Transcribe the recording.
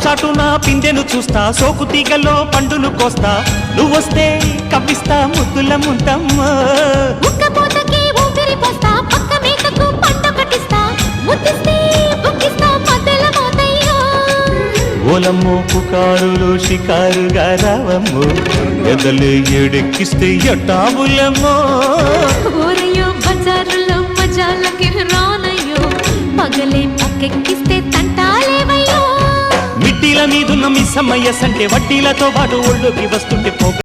చాటున పిందెను చూస్తా, సోకు తీగల్లో పండును కోస్తా, నువ్వొస్తే కవ్విస్తా ముద్దుల ముంతమ్మో. ఉక్కపోతకి ఊపిరి పోస్తా, పక్క మేకకు పంట కట్టిస్తా, ముద్దిస్తే బుక్కిస్తా మద్దెల మోతయ్యో. ఓలమ్మో పుకారులు షికారుగా రావమ్మో, ఎదలు ఏడెక్కిస్తే ఎట్టాబులమ్మో. ఊరయ్యో బజారులో మజాలకి రానయ్యో, పగలే పక్కెక్కిస్తే తంటాలేవయ్యో. మిట్టిల మీదున్న మిస్సమ్మయ్య సంటే వడ్డీలతో పాటు ఒళ్ళోకి వస్తుంటే పోగ